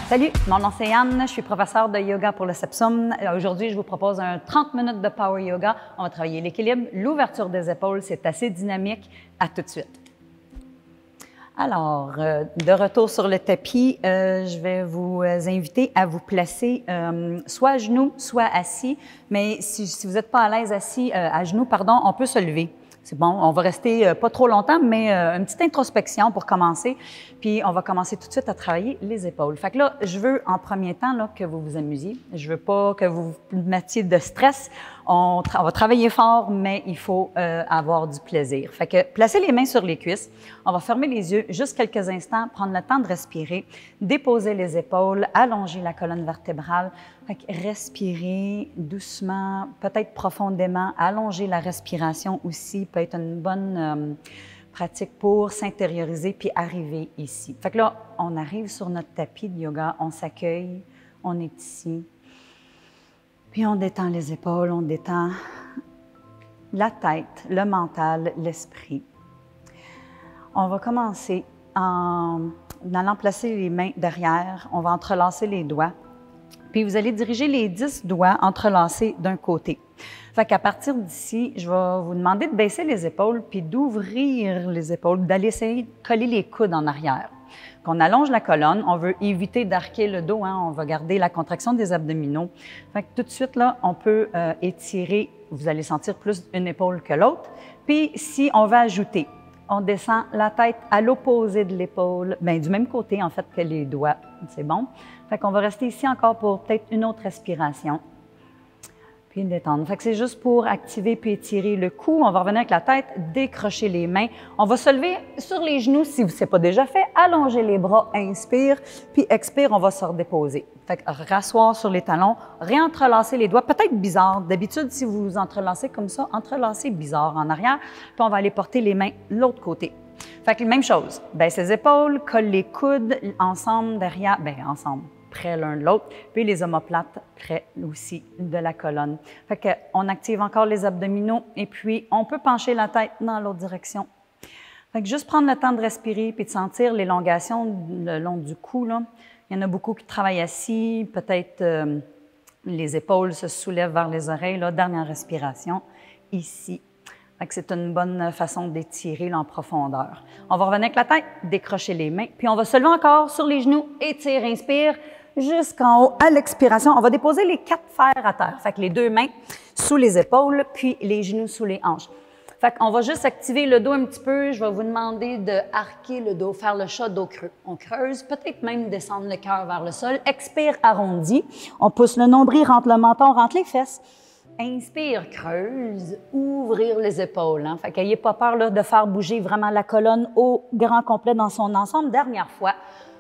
Salut, mon nom c'est Anne, je suis professeure de yoga pour le Sepsum. Aujourd'hui, je vous propose un 30 minutes de Power Yoga. On va travailler l'équilibre, l'ouverture des épaules, c'est assez dynamique. À tout de suite. Alors, de retour sur le tapis, je vais vous inviter à vous placer soit à genoux, soit assis. Mais si vous n'êtes pas à l'aise assis, à genoux, pardon, on peut se lever. C'est bon, on va rester pas trop longtemps, mais une petite introspection pour commencer. Puis, on va commencer tout de suite à travailler les épaules. Fait que là, je veux en premier temps là, que vous vous amusiez. Je veux pas que vous vous mettiez de stress. On va travailler fort, mais il faut avoir du plaisir. Fait que placez les mains sur les cuisses. On va fermer les yeux juste quelques instants, prendre le temps de respirer, déposer les épaules, allonger la colonne vertébrale. Fait que respirez doucement, peut-être profondément, allonger la respiration aussi peut être une bonne pratique pour s'intérioriser puis arriver ici. Fait que là, on arrive sur notre tapis de yoga, on s'accueille, on est ici. Puis on détend les épaules, on détend la tête, le mental, l'esprit. On va commencer en allant placer les mains derrière. On va entrelacer les doigts. Puis vous allez diriger les 10 doigts entrelacés d'un côté. Fait qu'à partir d'ici, je vais vous demander de baisser les épaules puis d'ouvrir les épaules, d'aller essayer de coller les coudes en arrière. Qu'on allonge la colonne, on veut éviter d'arquer le dos, hein, on va garder la contraction des abdominaux. Fait que tout de suite, là, on peut étirer, vous allez sentir plus une épaule que l'autre. Puis si on va ajouter, on descend la tête à l'opposé de l'épaule, bien du même côté en fait que les doigts, c'est bon. Fait qu'on va rester ici encore pour peut-être une autre respiration. Puis détendre. Fait que c'est juste pour activer puis étirer le cou. On va revenir avec la tête, décrocher les mains. On va se lever sur les genoux si ce n'est pas déjà fait. Allonger les bras, inspire, puis expire, on va se redéposer. Fait que rasseoir sur les talons, réentrelacer les doigts. Peut-être bizarre. D'habitude, si vous vous entrelacez comme ça, entrelacez bizarre en arrière. Puis on va aller porter les mains de l'autre côté. Fait que même chose. Baisse les épaules, colle les coudes ensemble derrière, bien ensemble. Près l'un de l'autre, puis les omoplates près aussi de la colonne. Fait qu'on active encore les abdominaux et puis on peut pencher la tête dans l'autre direction. Fait que juste prendre le temps de respirer puis de sentir l'élongation le long du cou, là. Il y en a beaucoup qui travaillent assis, peut-être les épaules se soulèvent vers les oreilles, là. Dernière respiration, ici. Fait que c'est une bonne façon d'étirer en profondeur. On va revenir avec la tête, décrocher les mains, puis on va se lever encore sur les genoux, étire, inspire, jusqu'en haut. À l'expiration, on va déposer les 4 fers à terre. Fait que les 2 mains sous les épaules, puis les genoux sous les hanches. Fait qu'on va juste activer le dos un petit peu. Je vais vous demander de arquer le dos, faire le chat dos creux. On creuse, peut-être même descendre le cœur vers le sol. Expire, arrondi. On pousse le nombril, rentre le menton, rentre les fesses. Inspire, creuse, ouvrir les épaules. Hein? Fait qu'ayez pas peur là, de faire bouger vraiment la colonne au grand complet dans son ensemble. Dernière fois,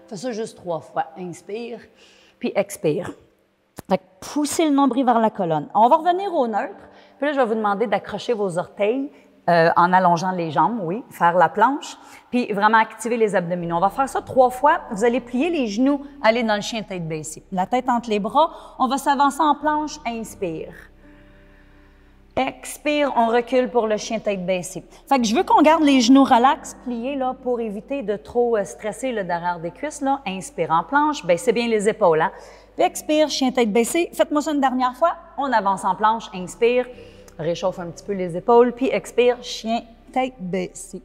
fais ça juste 3 fois. Inspire, puis expire. Fait que poussez le nombril vers la colonne. On va revenir au neutre. Puis là, je vais vous demander d'accrocher vos orteils en allongeant les jambes, oui, faire la planche, puis vraiment activer les abdominaux. On va faire ça 3 fois. Vous allez plier les genoux, aller dans le chien tête baissée. La tête entre les bras. On va s'avancer en planche. Inspire. Expire, on recule pour le chien tête baissée. Fait que je veux qu'on garde les genoux relax, pliés là, pour éviter de trop stresser le derrière des cuisses. Là. Inspire en planche, baissez bien les épaules. Hein. Puis expire, chien tête baissée. Faites-moi ça une dernière fois. On avance en planche, inspire, réchauffe un petit peu les épaules, puis expire, chien tête baissée.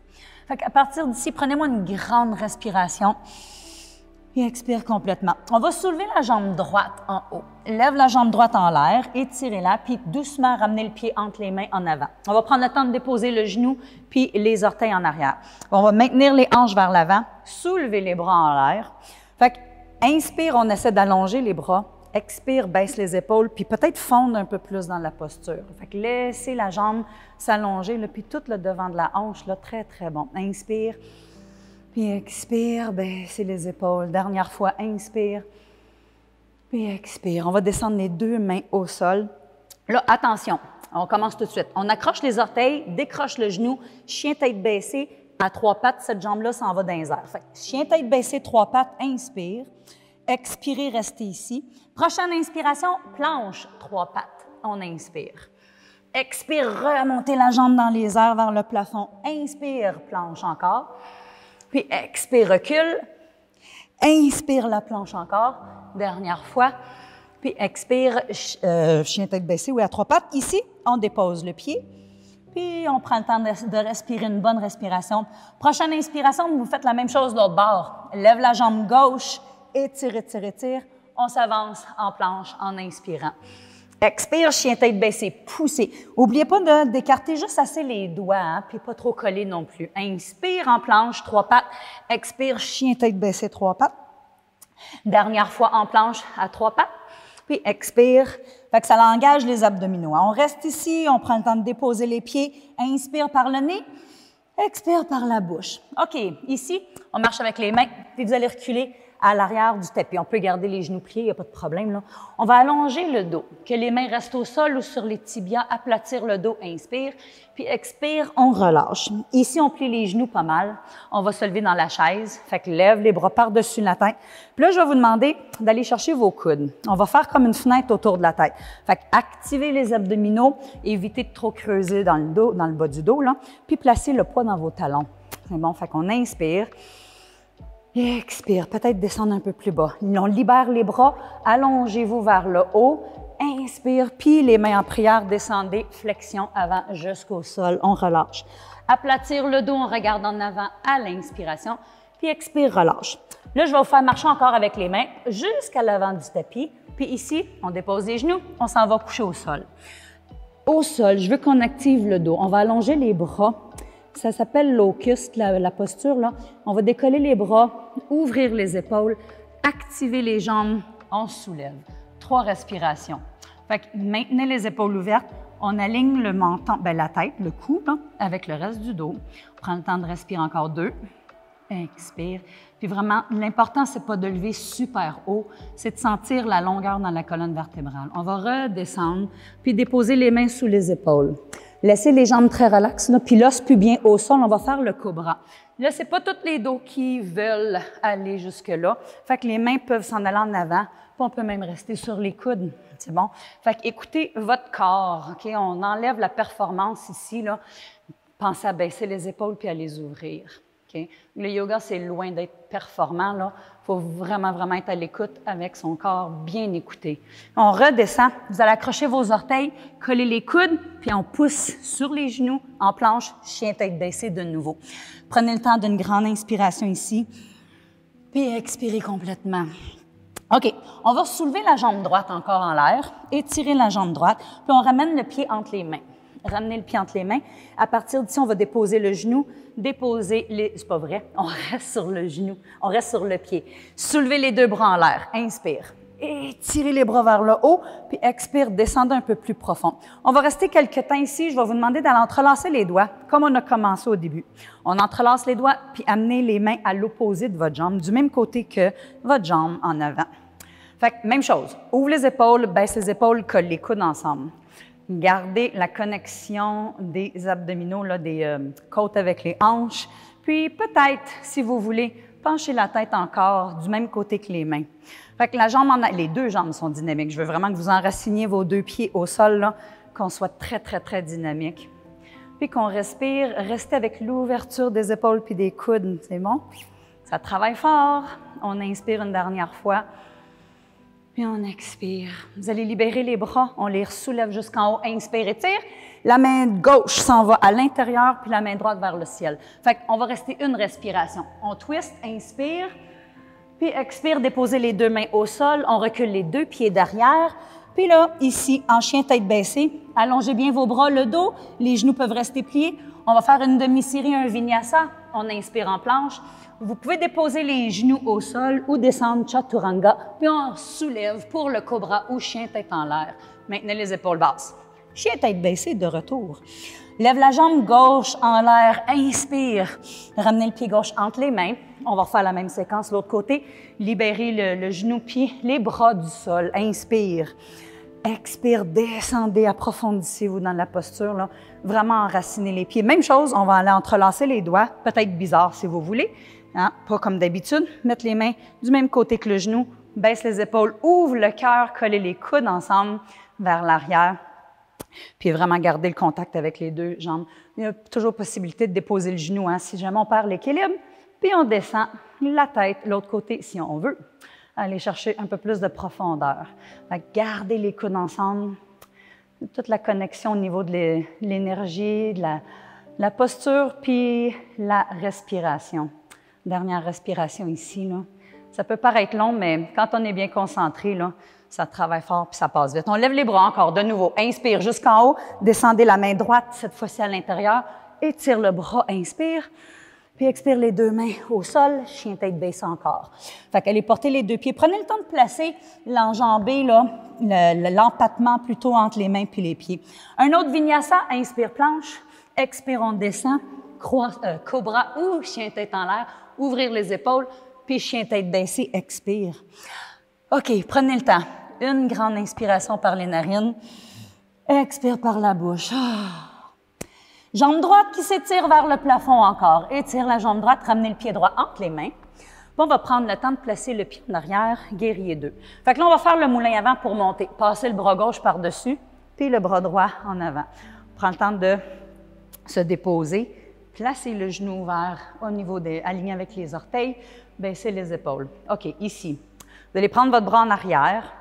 Fait qu'à partir d'ici, prenez-moi une grande respiration. Et expire complètement. On va soulever la jambe droite en haut. Lève la jambe droite en l'air, étirez-la, puis doucement ramenez le pied entre les mains en avant. On va prendre le temps de déposer le genou, puis les orteils en arrière. On va maintenir les hanches vers l'avant, soulever les bras en l'air. Fait que, inspire, on essaie d'allonger les bras. Expire, baisse les épaules, puis peut-être fondre un peu plus dans la posture. Fait que laissez la jambe s'allonger, puis tout le devant de la hanche, là, très, très bon. Inspire. Puis expire, baissez les épaules. Dernière fois, inspire. Puis expire. On va descendre les 2 mains au sol. Là, attention, on commence tout de suite. On accroche les orteils, décroche le genou, chien tête baissée, à 3 pattes, cette jambe-là s'en va dans les airs. Fait que chien tête baissée, 3 pattes, inspire. Expirez, restez ici. Prochaine inspiration, planche, 3 pattes. On inspire. Expire, remontez la jambe dans les airs vers le plafond. Inspire, planche encore. Puis expire, recule. Inspire la planche encore. Dernière fois. Puis expire, chien tête baissée, oui, à trois pattes. Ici, on dépose le pied. Puis on prend le temps de respirer une bonne respiration. Prochaine inspiration, vous faites la même chose de l'autre bord. Lève la jambe gauche, étire, étire, étire. On s'avance en planche en inspirant. Expire, chien tête baissée, poussez. N'oubliez pas d'écarter juste assez les doigts, hein, puis pas trop coller non plus. Inspire en planche, trois pattes. Expire, chien tête baissée, trois pattes. Dernière fois en planche à trois pattes. Puis expire. Fait que ça engage les abdominaux. On reste ici, on prend le temps de déposer les pieds. Inspire par le nez. Expire par la bouche. OK, ici, on marche avec les mains, puis vous allez reculer à l'arrière du tapis. On peut garder les genoux pliés, il n'y a pas de problème, là. On va allonger le dos, que les mains restent au sol ou sur les tibias, aplatir le dos, inspire, puis expire, on relâche. Ici, on plie les genoux pas mal. On va se lever dans la chaise, fait que lève les bras par-dessus la tête. Puis là, je vais vous demander d'aller chercher vos coudes. On va faire comme une fenêtre autour de la tête. Fait que activez les abdominaux, évitez de trop creuser dans le dos, dans le bas du dos, là, puis placez le poids dans vos talons. C'est bon, fait qu'on inspire. Expire, peut-être descendre un peu plus bas. On libère les bras, allongez-vous vers le haut. Inspire, puis les mains en prière, descendez, flexion avant jusqu'au sol, on relâche. Aplatir le dos, on regarde en avant à l'inspiration, puis expire, relâche. Là, je vais vous faire marcher encore avec les mains jusqu'à l'avant du tapis. Puis ici, on dépose les genoux, on s'en va coucher au sol. Au sol, je veux qu'on active le dos. On va allonger les bras. Ça s'appelle locust, la posture, là. On va décoller les bras, ouvrir les épaules, activer les jambes, on soulève. 3 respirations. Fait que maintenez les épaules ouvertes, on aligne le menton, la tête, le cou, là, avec le reste du dos. On prend le temps de respirer encore 2. Expire. Puis vraiment, l'important, c'est pas de lever super haut, c'est de sentir la longueur dans la colonne vertébrale. On va redescendre, puis déposer les mains sous les épaules. Laissez les jambes très relaxes, là, puis l'os plus bien au sol, on va faire le cobra. Là, c'est pas tous les dos qui veulent aller jusque-là. Fait que les mains peuvent s'en aller en avant, puis on peut même rester sur les coudes. C'est bon? Fait que écoutez votre corps, OK? On enlève la performance ici, là. Pensez à baisser les épaules puis à les ouvrir. Okay? Le yoga, c'est loin d'être performant, là. Il faut vraiment, vraiment être à l'écoute avec son corps bien écouté. On redescend. Vous allez accrocher vos orteils, coller les coudes, puis on pousse sur les genoux en planche, chien tête baissée de nouveau. Prenez le temps d'une grande inspiration ici, puis expirez complètement. OK, on va soulever la jambe droite encore en l'air, étirer la jambe droite, puis on ramène le pied entre les mains. Ramenez le pied entre les mains. À partir d'ici, on va déposer le genou, déposer les... C'est pas vrai, on reste sur le genou, on reste sur le pied. Soulevez les 2 bras en l'air, inspire. Étirez les bras vers le haut, puis expire, descendez un peu plus profond. On va rester quelques temps ici. Je vais vous demander d'aller entrelacer les doigts, comme on a commencé au début. On entrelace les doigts, puis amenez les mains à l'opposé de votre jambe, du même côté que votre jambe en avant. Fait que, même chose. Ouvre les épaules, baisse les épaules, colle les coudes ensemble. Gardez la connexion des abdominaux, là, des côtes avec les hanches. Puis peut-être, si vous voulez, penchez la tête encore du même côté que les mains. Fait que les 2 jambes sont dynamiques. Je veux vraiment que vous enraciniez vos 2 pieds au sol, là, qu'on soit très, très, très dynamique. Puis qu'on respire, restez avec l'ouverture des épaules puis des coudes. C'est bon? Ça travaille fort. On inspire une dernière fois. Puis on expire. Vous allez libérer les bras. On les soulève jusqu'en haut. Inspire, étire. La main gauche s'en va à l'intérieur, puis la main droite vers le ciel. Fait qu'on va rester une respiration. On twist, inspire, puis expire, déposer les 2 mains au sol. On recule les 2 pieds derrière. Puis là, ici, en chien tête baissée, allongez bien vos bras, le dos. Les genoux peuvent rester pliés. On va faire une demi-série, un vinyasa. On inspire en planche. Vous pouvez déposer les genoux au sol ou descendre chaturanga, puis on soulève pour le cobra ou chien tête en l'air. Maintenez les épaules basses. Chien tête baissée de retour. Lève la jambe gauche en l'air, inspire. Ramenez le pied gauche entre les mains. On va refaire la même séquence de l'autre côté. Libérez le genou-pied, les bras du sol. Inspire. Expire, descendez, approfondissez-vous dans la posture, là. Vraiment enracinez les pieds. Même chose, on va aller entrelacer les doigts, peut-être bizarre si vous voulez. Hein? Pas comme d'habitude. Mettre les mains du même côté que le genou, baisse les épaules, ouvre le cœur, collez les coudes ensemble vers l'arrière. Puis vraiment garder le contact avec les 2 jambes. Il y a toujours possibilité de déposer le genou. Hein? Si jamais on perd l'équilibre, puis on descend la tête, l'autre côté, si on veut. Aller chercher un peu plus de profondeur. Gardez les coudes ensemble, toute la connexion au niveau de l'énergie, de la posture, puis la respiration. Dernière respiration ici, là. Ça peut paraître long, mais quand on est bien concentré, là, ça travaille fort puis ça passe vite. On lève les bras encore, de nouveau. Inspire jusqu'en haut, descendez la main droite, cette fois-ci à l'intérieur. Étire le bras, inspire. Puis expire les deux mains au sol, chien tête baissée encore. Fait qu'allez porter les deux pieds. Prenez le temps de placer l'enjambé, l'empattement plutôt entre les mains puis les pieds. Un autre vinyasa, inspire planche, expire, on descend, cobra ou chien tête en l'air, ouvrir les épaules, puis chien tête baissée, expire. OK, prenez le temps. Une grande inspiration par les narines, expire par la bouche. Jambe droite qui s'étire vers le plafond encore. Étire la jambe droite, ramenez le pied droit entre les mains. Puis on va prendre le temps de placer le pied en arrière, guerrier 2. Fait que là, on va faire le moulin avant pour monter. Passer le bras gauche par-dessus, puis le bras droit en avant. On prend le temps de se déposer, placer le genou ouvert au niveau aligné avec les orteils, baisser les épaules. OK, ici. Vous allez prendre votre bras en arrière.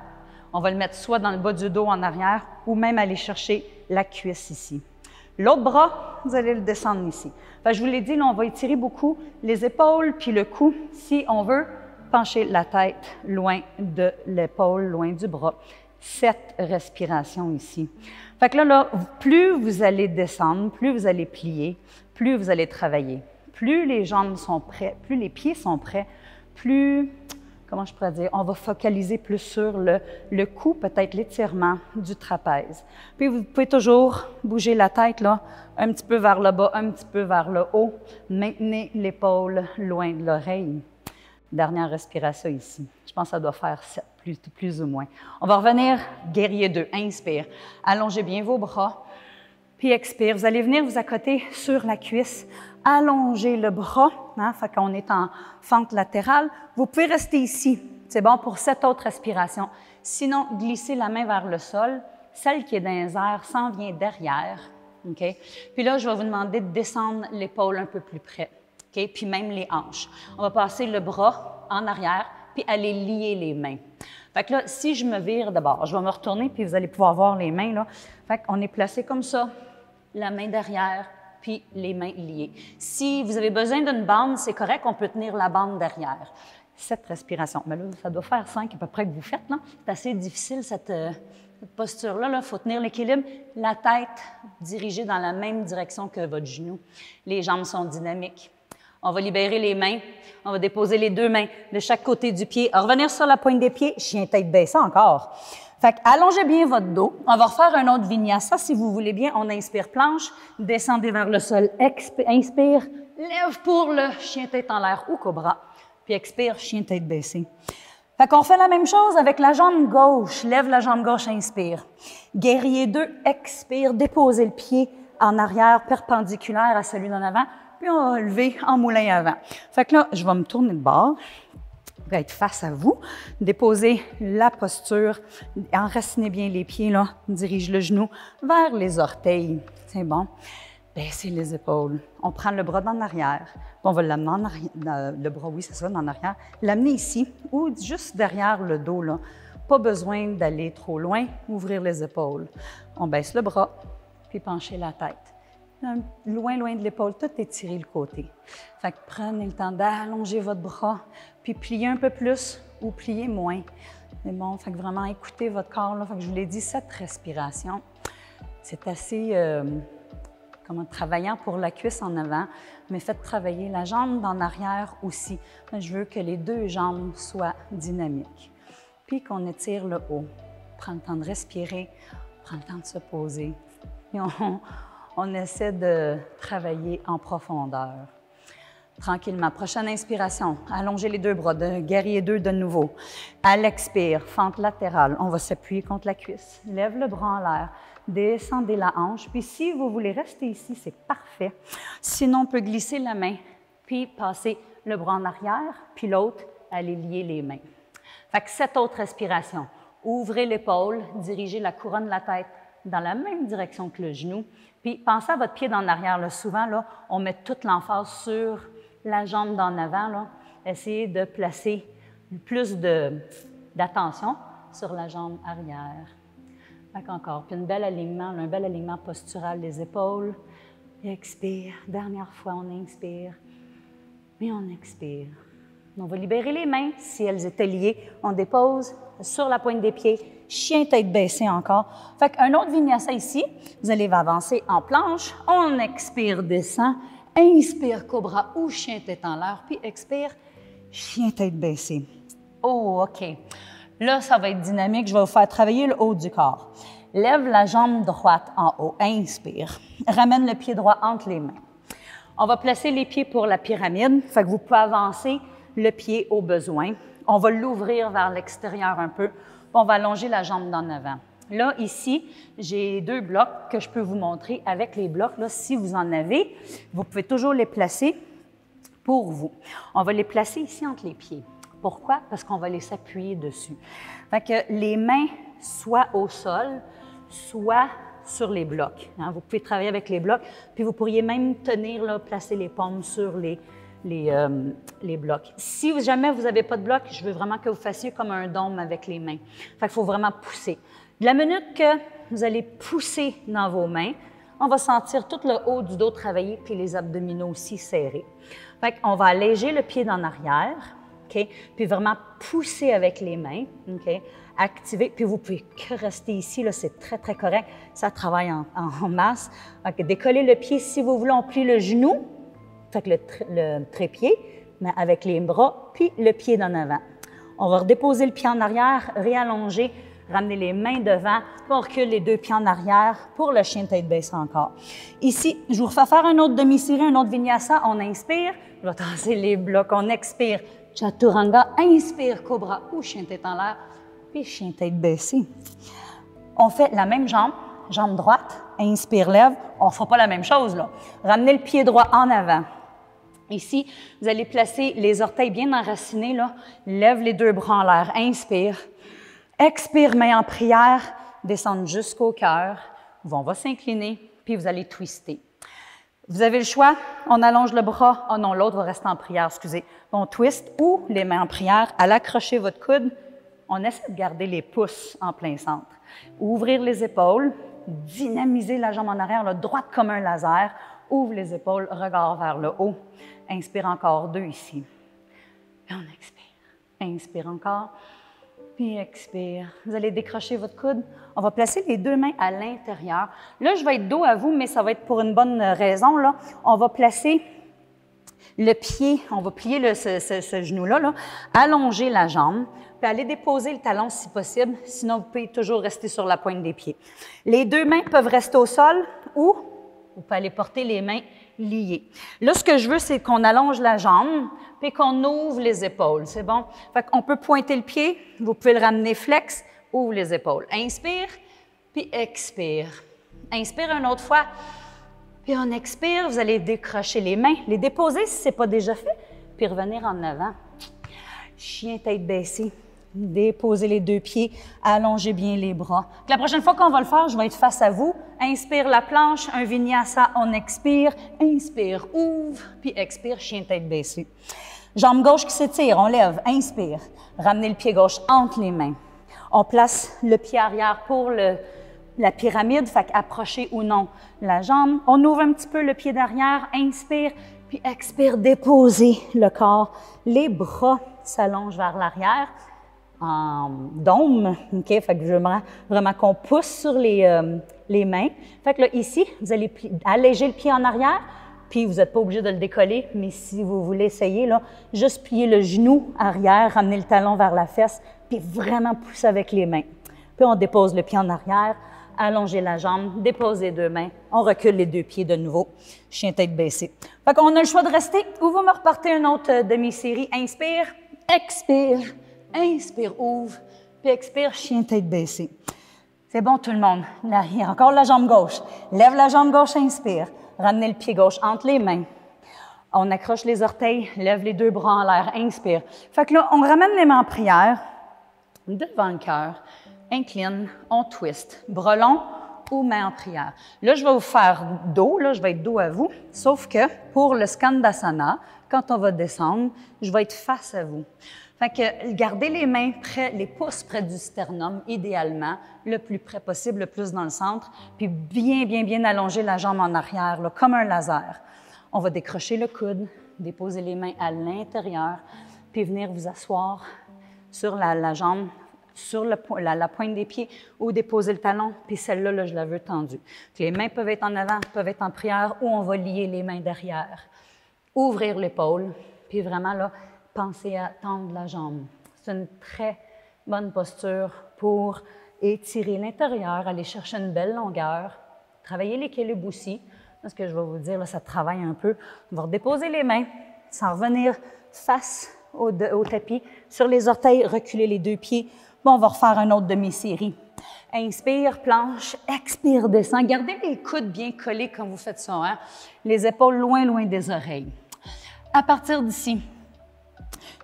On va le mettre soit dans le bas du dos en arrière ou même aller chercher la cuisse ici. L'autre bras, vous allez le descendre ici. Enfin, je vous l'ai dit, là, on va étirer beaucoup les épaules puis le cou si on veut pencher la tête loin de l'épaule, loin du bras. 7 respirations ici. Fait que là, plus vous allez descendre, plus vous allez plier, plus vous allez travailler. Plus les jambes sont prêtes, plus les pieds sont prêts, plus, comment je pourrais dire, on va focaliser plus sur le cou, peut-être l'étirement du trapèze. Puis vous pouvez toujours bouger la tête, là, un petit peu vers le bas, un petit peu vers le haut. Maintenez l'épaule loin de l'oreille. Dernière respiration ici. Je pense que ça doit faire 7, plus ou moins. On va revenir, guerrier 2. Inspire. Allongez bien vos bras. Puis expire. Vous allez venir vous accoter sur la cuisse. Allongez le bras. Fait qu'on est en fente latérale. Vous pouvez rester ici. C'est bon pour 7 autres respirations. Sinon, glissez la main vers le sol. Celle qui est dans les airs s'en vient derrière. Okay? Puis là, je vais vous demander de descendre l'épaule un peu plus près. Okay? Puis même les hanches. On va passer le bras en arrière, puis aller lier les mains. Fait que là, si je me vire d'abord, je vais me retourner, puis vous allez pouvoir voir les mains, là. Fait qu'on est placé comme ça, la main derrière, puis les mains liées. Si vous avez besoin d'une bande, c'est correct, on peut tenir la bande derrière. 7 respirations. Mais là, ça doit faire 5 à peu près que vous faites, là. C'est assez difficile, cette posture-là. Il faut tenir l'équilibre. La tête dirigée dans la même direction que votre genou. Les jambes sont dynamiques. On va libérer les mains. On va déposer les deux mains de chaque côté du pied. Revenir sur la pointe des pieds. Chien tête baissée encore. Fait que allongez bien votre dos. On va refaire un autre vinyasa si vous voulez bien. On inspire planche. Descendez vers le sol. Inspire. Lève pour le chien tête en l'air ou cobra. Puis expire, chien tête baissée. Fait qu'on fait la même chose avec la jambe gauche. Lève la jambe gauche, inspire. Guerrier 2, expire. Déposez le pied en arrière, perpendiculaire à celui d'en avant. Puis on va lever en moulin avant. Fait que là, je vais me tourner de bord. Je vais être face à vous. Déposez la posture. Enracinez bien les pieds, là. Dirige le genou vers les orteils. C'est bon. Baissez les épaules. On prend le bras en arrière. On va l'amener en arrière. Le bras, oui, c'est ça, en arrière. L'amener ici ou juste derrière le dos, là. Pas besoin d'aller trop loin. Ouvrir les épaules. On baisse le bras, puis pencher la tête. Loin, loin de l'épaule, tout étirer le côté. Fait que prenez le temps d'allonger votre bras, puis pliez un peu plus ou pliez moins. C'est bon, fait que vraiment écoutez votre corps, là. Fait que je vous l'ai dit, cette respiration, c'est assez travaillant pour la cuisse en avant, mais faites travailler la jambe en arrière aussi. Je veux que les deux jambes soient dynamiques. Puis qu'on étire le haut. Prends le temps de respirer, prends le temps de se poser. Et on essaie de travailler en profondeur. Tranquillement. Prochaine inspiration. Allongez les deux bras. Guerrier 2 de nouveau. À l'expire, fente latérale. On va s'appuyer contre la cuisse. Lève le bras en l'air. Descendez la hanche. Puis si vous voulez rester ici, c'est parfait. Sinon, on peut glisser la main, puis passer le bras en arrière, puis l'autre, aller lier les mains. Fait que 7 autres respirations. Ouvrez l'épaule, dirigez la couronne de la tête dans la même direction que le genou. Puis pensez à votre pied en arrière. Là, souvent, là, on met toute l'emphase sur la jambe d'en avant, là, essayez de placer plus d'attention sur la jambe arrière. Encore. Puis un bel alignement postural des épaules. Expire. Dernière fois, on inspire. Et on expire. On va libérer les mains. Si elles étaient liées, on dépose sur la pointe des pieds. Chien tête baissée encore. Fait qu'un autre vinyasa ici. Vous allez avancer en planche. On expire, descend. Inspire, cobra ou chien tête en l'air. Puis expire, chien tête baissée. Oh, OK. Là, ça va être dynamique. Je vais vous faire travailler le haut du corps. Lève la jambe droite en haut. Inspire. Ramène le pied droit entre les mains. On va placer les pieds pour la pyramide. Fait que vous pouvez avancer le pied au besoin. On va l'ouvrir vers l'extérieur un peu. On va allonger la jambe d'en avant. Là, ici, j'ai 2 blocs que je peux vous montrer. Avec les blocs, là, si vous en avez, vous pouvez toujours les placer pour vous. On va les placer ici entre les pieds. Pourquoi? Parce qu'on va les appuyer dessus. Fait que les mains soit au sol, soit sur les blocs. Hein? Vous pouvez travailler avec les blocs, puis vous pourriez même tenir, là, placer les paumes sur les blocs. Si jamais vous n'avez pas de bloc, je veux vraiment que vous fassiez comme un dôme avec les mains. Fait qu'il faut vraiment pousser. De la minute que vous allez pousser dans vos mains, on va sentir tout le haut du dos travailler, puis les abdominaux aussi serrés. Fait qu'on va alléger le pied d'en arrière, OK? Puis vraiment pousser avec les mains, OK? Activer, puis vous pouvez que rester ici, là, c'est très, très correct. Ça travaille en masse. OK, décollez le pied si vous voulez, on plie le genou, fait que le trépied, mais avec les bras, puis le pied d'en avant. On va redéposer le pied en arrière, réallonger, ramener les mains devant, puis on recule les 2 pieds en arrière pour le chien tête baissée encore. Ici, je vous refais faire un autre demi-série, un autre vinyasa. On inspire, je vais tasser les blocs, on expire, chaturanga, inspire, cobra ou chien tête en l'air, puis chien tête baissée. On fait la même jambe, jambe droite, inspire, lève. On ne fera pas la même chose, là. Ramenez le pied droit en avant. Ici, vous allez placer les orteils bien enracinés, là. Lève les 2 bras en l'air, inspire. Expire, main en prière, descendre jusqu'au cœur. On va s'incliner, puis vous allez twister. Vous avez le choix, on allonge le bras. Oh non, l'autre va rester en prière, excusez. On twist ou les mains en prière, à l'accrocher votre coude. On essaie de garder les pouces en plein centre. Ouvrir les épaules, dynamiser la jambe en arrière, là, droite comme un laser. Ouvre les épaules, regard vers le haut. Inspire encore 2 ici. Et on expire. Inspire encore. Puis expire. Vous allez décrocher votre coude. On va placer les 2 mains à l'intérieur. Là, je vais être dos à vous, mais ça va être pour une bonne raison, là. On va placer le pied, on va plier ce genou-là, là, allonger la jambe, puis aller déposer le talon si possible. Sinon, vous pouvez toujours rester sur la pointe des pieds. Les 2 mains peuvent rester au sol ou vous pouvez aller porter les mains liées. Là, ce que je veux, c'est qu'on allonge la jambe puis qu'on ouvre les épaules. C'est bon? Fait qu'on peut pointer le pied, vous pouvez le ramener flex, ouvre les épaules. Inspire, puis expire. Inspire une autre fois, puis on expire. Vous allez décrocher les mains, les déposer si ce n'est pas déjà fait, puis revenir en avant. Chien tête baissée. Déposez les 2 pieds, allongez bien les bras. La prochaine fois qu'on va le faire, je vais être face à vous. Inspire la planche, un vinyasa, on expire. Inspire, ouvre, puis expire, chien tête baissée. Jambe gauche qui s'étire, on lève, inspire. Ramenez le pied gauche entre les mains. On place le pied arrière pour la pyramide, fait qu'approchez ou non la jambe. On ouvre un petit peu le pied derrière, inspire, puis expire, déposez le corps. Les bras s'allongent vers l'arrière. En dôme, OK? Fait que je veux vraiment qu'on pousse sur les mains. Fait que là, ici, vous allez alléger le pied en arrière, puis vous n'êtes pas obligé de le décoller, mais si vous voulez essayer, là, juste plier le genou arrière, ramener le talon vers la fesse, puis vraiment pousser avec les mains. Puis on dépose le pied en arrière, allonger la jambe, déposer 2 mains, on recule les 2 pieds de nouveau, chien tête baissée. Fait qu'on a le choix de rester ou vous me repartez une autre demi-série. Inspire, expire. Inspire, ouvre, puis expire, chien tête baissée. C'est bon tout le monde. Là, il y a encore la jambe gauche. Lève la jambe gauche, inspire. Ramenez le pied gauche entre les mains. On accroche les orteils, lève les 2 bras en l'air, inspire. Fait que là, on ramène les mains en prière, devant le cœur, incline, on twist. Bras longs ou mains en prière. Là, je vais vous faire dos, là, je vais être dos à vous, sauf que pour le Skandasana, quand on va descendre, je vais être face à vous. Fait que gardez les mains près, les pouces près du sternum, idéalement, le plus près possible, le plus dans le centre, puis bien, bien, bien allonger la jambe en arrière, là, comme un laser. On va décrocher le coude, déposer les mains à l'intérieur, puis venir vous asseoir sur la jambe, sur la pointe des pieds, ou déposer le talon, puis celle-là, là, je la veux tendue. Les mains peuvent être en avant, peuvent être en prière, ou on va lier les mains derrière. Ouvrir l'épaule, puis vraiment, là, pensez à tendre la jambe. C'est une très bonne posture pour étirer l'intérieur, aller chercher une belle longueur, travailler l'équilibre aussi. Ce que je vais vous dire, là, ça travaille un peu. On va redéposer les mains, sans revenir face au tapis. Sur les orteils, reculer les deux pieds. Bon, on va refaire un autre demi-série. Inspire, planche, expire, descend. Gardez les coudes bien collés quand vous faites ça, hein? Les épaules loin, loin des oreilles. À partir d'ici,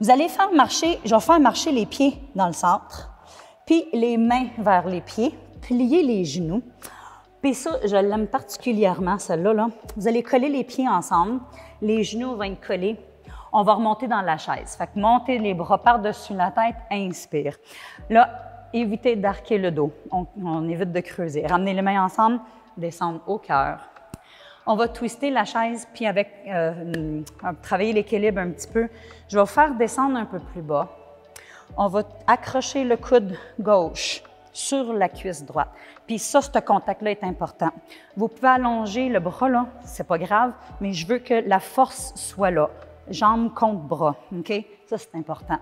vous allez faire marcher, je vais faire marcher les pieds dans le centre, puis les mains vers les pieds, plier les genoux. Puis ça, je l'aime particulièrement, celle-là. Là. Vous allez coller les pieds ensemble, les genoux vont être collés. On va remonter dans la chaise. Fait que montez les bras par-dessus la tête, inspire. Là, évitez d'arquer le dos. On évite de creuser. Ramenez les mains ensemble, descendre au cœur. On va twister la chaise, puis avec travailler l'équilibre un petit peu. Je vais vous faire descendre un peu plus bas. On va accrocher le coude gauche sur la cuisse droite. Puis ça, ce contact-là est important. Vous pouvez allonger le bras, là, c'est pas grave, mais je veux que la force soit là. Jambes contre bras, OK? Ça, c'est important.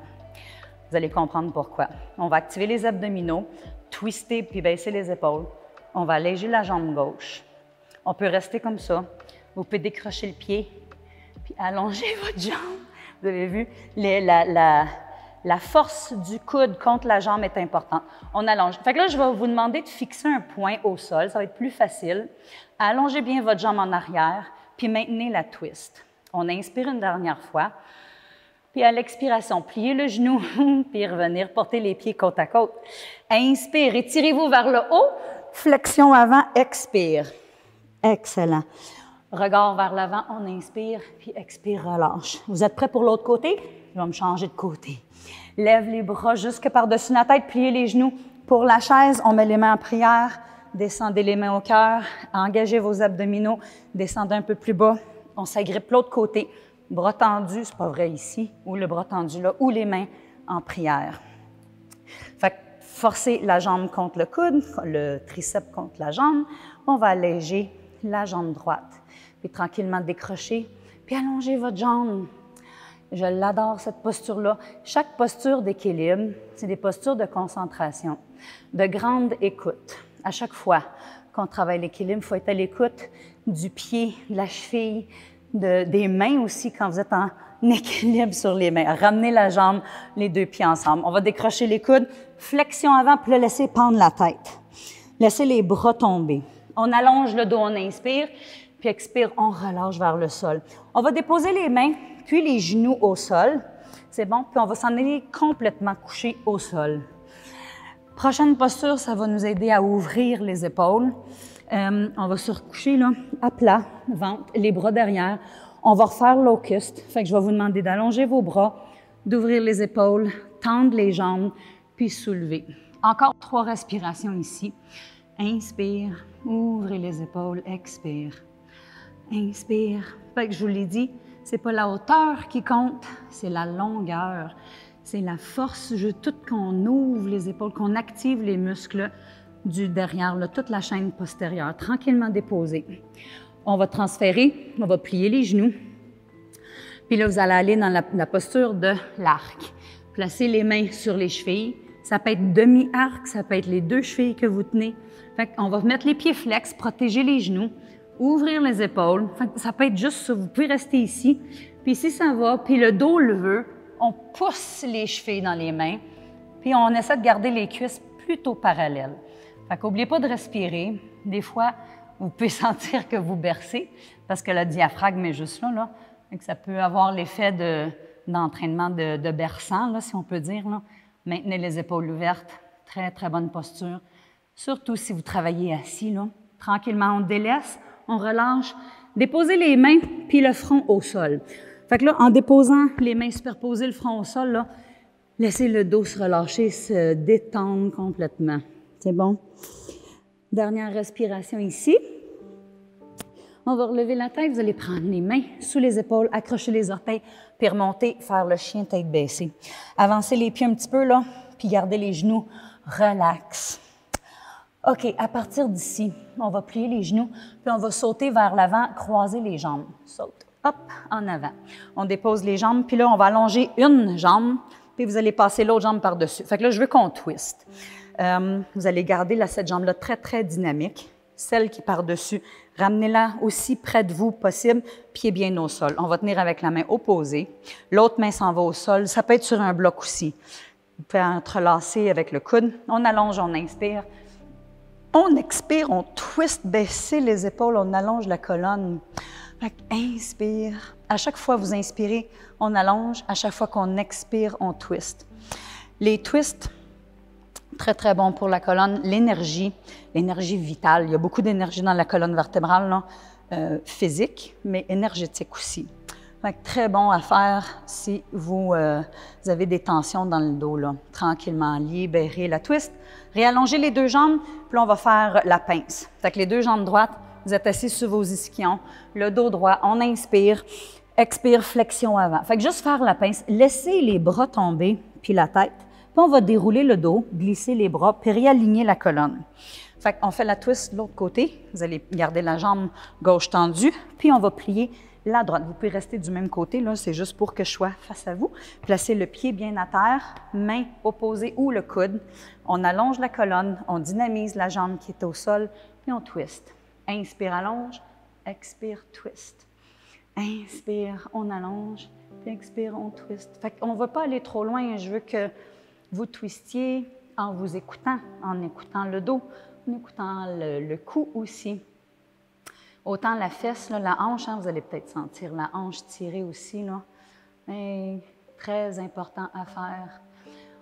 Vous allez comprendre pourquoi. On va activer les abdominaux, twister puis baisser les épaules. On va alléger la jambe gauche. On peut rester comme ça. Vous pouvez décrocher le pied, puis allonger votre jambe. Vous avez vu? La force du coude contre la jambe est importante. On allonge. Fait que là, je vais vous demander de fixer un point au sol. Ça va être plus facile. Allongez bien votre jambe en arrière, puis maintenez la twist. On inspire une dernière fois. Puis à l'expiration, pliez le genou, puis revenir, porter les pieds côte à côte. Inspire, étirez-vous vers le haut. Flexion avant, expire. Excellent. Regard vers l'avant, on inspire, puis expire, relâche. Vous êtes prêts pour l'autre côté? Je vais me changer de côté. Lève les bras jusque par-dessus la tête, pliez les genoux. Pour la chaise, on met les mains en prière. Descendez les mains au cœur. Engagez vos abdominaux. Descendez un peu plus bas. On s'agrippe l'autre côté. Bras tendus, c'est pas vrai ici, ou le bras tendu là, ou les mains en prière. Fait que forcez la jambe contre le coude, le triceps contre la jambe. On va alléger la jambe droite. Puis tranquillement décrocher, puis allongez votre jambe. Je l'adore, cette posture-là. Chaque posture d'équilibre, c'est des postures de concentration, de grande écoute. À chaque fois qu'on travaille l'équilibre, il faut être à l'écoute du pied, de la cheville, des mains aussi quand vous êtes en équilibre sur les mains. Ramenez la jambe, les deux pieds ensemble. On va décrocher les coudes, flexion avant, puis là, laissez pendre la tête. Laissez les bras tomber. On allonge le dos, on inspire, puis expire, on relâche vers le sol. On va déposer les mains, puis les genoux au sol. C'est bon? Puis on va s'en aller complètement couché au sol. Prochaine posture, ça va nous aider à ouvrir les épaules. On va se recoucher là, à plat, ventre, les bras derrière. On va refaire locust. Fait que je vais vous demander d'allonger vos bras, d'ouvrir les épaules, tendre les jambes, puis soulever. Encore 3 respirations ici. Inspire, ouvrez les épaules, expire. Inspire. Fait que je vous l'ai dit, c'est pas la hauteur qui compte, c'est la longueur. C'est la force, je veux tout qu'on ouvre les épaules, qu'on active les muscles du derrière, là, toute la chaîne postérieure, tranquillement déposée. On va transférer, on va plier les genoux. Puis là, vous allez aller dans la posture de l'arc. Placez les mains sur les chevilles. Ça peut être demi-arc, ça peut être les 2 chevilles que vous tenez. Fait qu'on va mettre les pieds flex, protéger les genoux, ouvrir les épaules. Fait que ça peut être juste ça, vous pouvez rester ici. Puis si ça va, puis le dos le veut, on pousse les chevilles dans les mains, puis on essaie de garder les cuisses plutôt parallèles. Fait qu'oubliez pas de respirer. Des fois, vous pouvez sentir que vous bercez, parce que le diaphragme est juste là. Fait que ça peut avoir l'effet d'entraînement de berçant, là, si on peut dire, là. Maintenez les épaules ouvertes, très, très bonne posture. Surtout si vous travaillez assis, là. Tranquillement, on délaisse, on relâche. Déposez les mains, puis le front au sol. Fait que là, en déposant les mains superposées, le front au sol, là, laissez le dos se relâcher, se détendre complètement. C'est bon? Dernière respiration ici. On va relever la tête, vous allez prendre les mains sous les épaules, accrocher les orteils, puis remonter, faire le chien tête baissée. Avancez les pieds un petit peu, là, puis gardez les genoux relax. OK, à partir d'ici, on va plier les genoux, puis on va sauter vers l'avant, croiser les jambes. Saute, hop, en avant. On dépose les jambes, puis là, on va allonger une jambe, puis vous allez passer l'autre jambe par-dessus. Fait que là, je veux qu'on twist. Vous allez garder cette jambe-là très, très dynamique. Celle qui est par-dessus, ramenez-la aussi près de vous possible, pied bien au sol. On va tenir avec la main opposée. L'autre main s'en va au sol. Ça peut être sur un bloc aussi. Vous pouvez entrelacer avec le coude. On allonge, on inspire. On expire, on twist, baissez les épaules, on allonge la colonne. Inspire. À chaque fois que vous inspirez, on allonge. À chaque fois qu'on expire, on twist. Les twists, très, très bon pour la colonne. L'énergie vitale. Il y a beaucoup d'énergie dans la colonne vertébrale, là, physique, mais énergétique aussi. Très bon à faire si vous avez des tensions dans le dos, là. Tranquillement, libérez la twist. Réallongez les deux jambes, puis là, on va faire la pince. Fait que les deux jambes droites, vous êtes assis sur vos ischions, le dos droit, on inspire, expire, flexion avant. Fait que juste faire la pince, laissez les bras tomber, puis la tête. Puis on va dérouler le dos, glisser les bras, puis réaligner la colonne. Fait qu'on fait la twist de l'autre côté. Vous allez garder la jambe gauche tendue, puis on va plier la droite. Vous pouvez rester du même côté, là, c'est juste pour que je sois face à vous. Placez le pied bien à terre, main opposée ou le coude. On allonge la colonne, on dynamise la jambe qui est au sol, puis on twist. Inspire, allonge, expire, twist. Inspire, on allonge, puis expire, on twist. Fait qu'on ne va pas aller trop loin, je veux que vous twistiez en vous écoutant, en écoutant le dos, en écoutant le cou aussi. Autant la fesse, là, la hanche, hein, vous allez peut-être sentir la hanche tirée aussi, là. Mais très important à faire.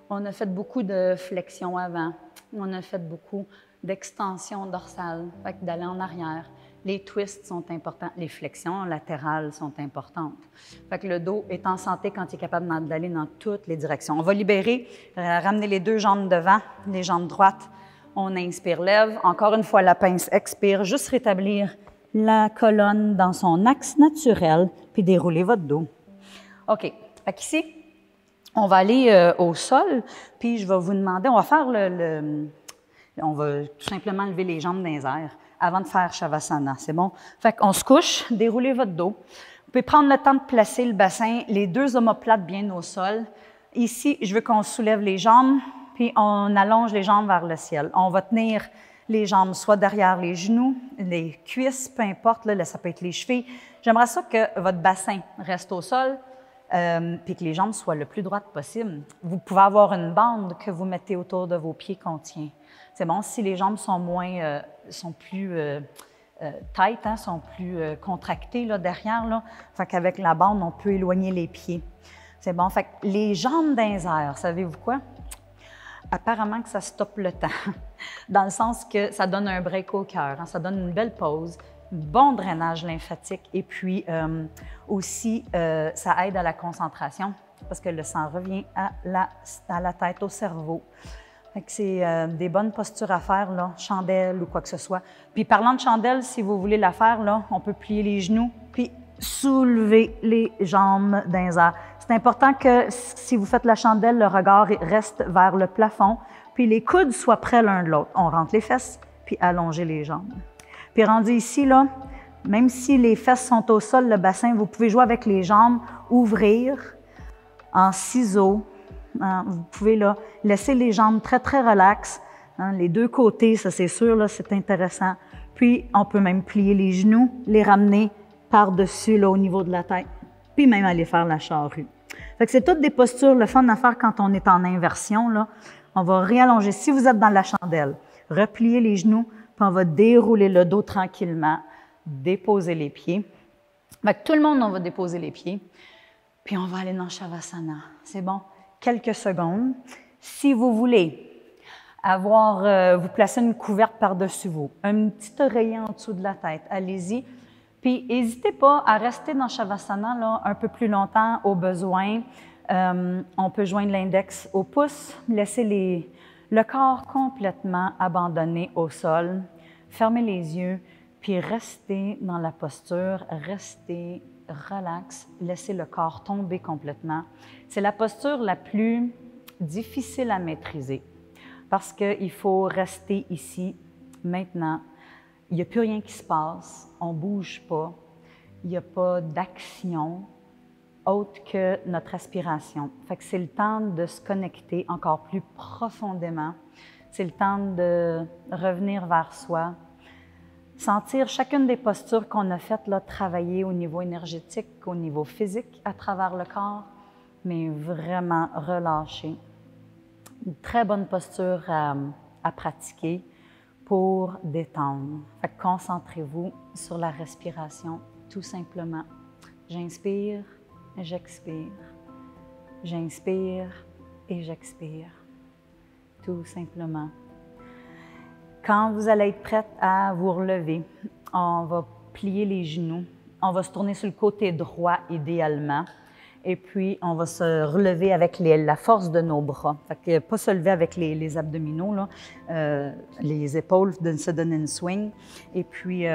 On a fait beaucoup de flexion avant. On a fait beaucoup d'extension dorsale, fait que d'aller en arrière. Les twists sont importants, les flexions latérales sont importantes. Fait que le dos est en santé quand il est capable d'aller dans toutes les directions. On va libérer, ramener les deux jambes devant, les jambes droites. On inspire, lève. Encore une fois, la pince, expire. Juste rétablir la colonne dans son axe naturel, puis dérouler votre dos. OK. Fait qu'ici, on va aller au sol, puis je vais vous demander, on va faire on va tout simplement lever les jambes dans les airs avant de faire Shavasana, c'est bon? Fait qu'on se couche, déroulez votre dos. Vous pouvez prendre le temps de placer le bassin, les deux omoplates bien au sol. Ici, je veux qu'on soulève les jambes, puis on allonge les jambes vers le ciel. On va tenir les jambes soit derrière les genoux, les cuisses, peu importe, là, ça peut être les chevilles. J'aimerais ça que votre bassin reste au sol, puis que les jambes soient le plus droites possible. Vous pouvez avoir une bande que vous mettez autour de vos pieds qu'on tient. C'est bon, si les jambes sont sont plus tight, hein, sont plus contractées là, derrière, là, fait qu'avec la bande, on peut éloigner les pieds. C'est bon, fait que les jambes dans les airs, savez-vous quoi? Apparemment que ça stoppe le temps, dans le sens que ça donne un break au cœur, hein, ça donne une belle pause, bon drainage lymphatique et puis aussi ça aide à la concentration parce que le sang revient à la tête, au cerveau. C'est des bonnes postures à faire, là, chandelle ou quoi que ce soit. Puis parlant de chandelle, si vous voulez la faire, là, on peut plier les genoux puis soulever les jambes dans les airs. C'est important que si vous faites la chandelle, le regard reste vers le plafond, puis les coudes soient près l'un de l'autre. On rentre les fesses, puis allonger les jambes. Puis rendu ici, là, même si les fesses sont au sol, le bassin, vous pouvez jouer avec les jambes, ouvrir en ciseaux. Hein, vous pouvez là, laisser les jambes très, très relaxes. Hein, les deux côtés, ça c'est sûr, là, c'est intéressant. Puis, on peut même plier les genoux, les ramener par-dessus, là, au niveau de la tête. Puis même aller faire la charrue. Fait que c'est toutes des postures, le fun à faire quand on est en inversion, là. On va réallonger. Si vous êtes dans la chandelle, repliez les genoux, puis on va dérouler le dos tranquillement, déposer les pieds. Fait que tout le monde, on va déposer les pieds, puis on va aller dans Shavasana. C'est bon? Quelques secondes. Si vous voulez vous placer une couverte par-dessus vous, un petit oreiller en dessous de la tête, allez-y. Puis, n'hésitez pas à rester dans Shavasana là, un peu plus longtemps au besoin. On peut joindre l'index au pouce, laisser le corps complètement abandonné au sol, fermer les yeux, puis rester dans la posture, rester relax, laisser le corps tomber complètement. C'est la posture la plus difficile à maîtriser parce qu'il faut rester ici, maintenant. Il n'y a plus rien qui se passe, on ne bouge pas, il n'y a pas d'action autre que notre respiration. Fait que c'est le temps de se connecter encore plus profondément. C'est le temps de revenir vers soi, sentir chacune des postures qu'on a faites, là, travailler au niveau énergétique, au niveau physique, à travers le corps, mais vraiment relâcher. Une très bonne posture à pratiquer pour détendre. Fait que concentrez-vous sur la respiration, tout simplement. J'inspire, j'expire. J'inspire et j'expire. Tout simplement. Quand vous allez être prête à vous relever, on va plier les genoux. On va se tourner sur le côté droit idéalement. Et puis, on va se relever avec la force de nos bras. Fait que pas se lever avec les abdominaux, là. Les épaules, de se donner une swing. Et puis,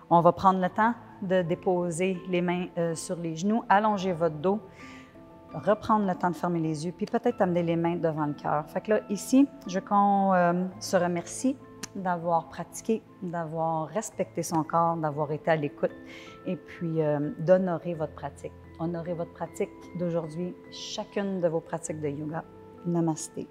on va prendre le temps de déposer les mains sur les genoux, allonger votre dos, reprendre le temps de fermer les yeux, puis peut-être amener les mains devant le cœur. Fait que là, ici, je veux qu'on se remercie d'avoir pratiqué, d'avoir respecté son corps, d'avoir été à l'écoute et puis d'honorer votre pratique. Honorez votre pratique d'aujourd'hui, chacune de vos pratiques de yoga. Namasté.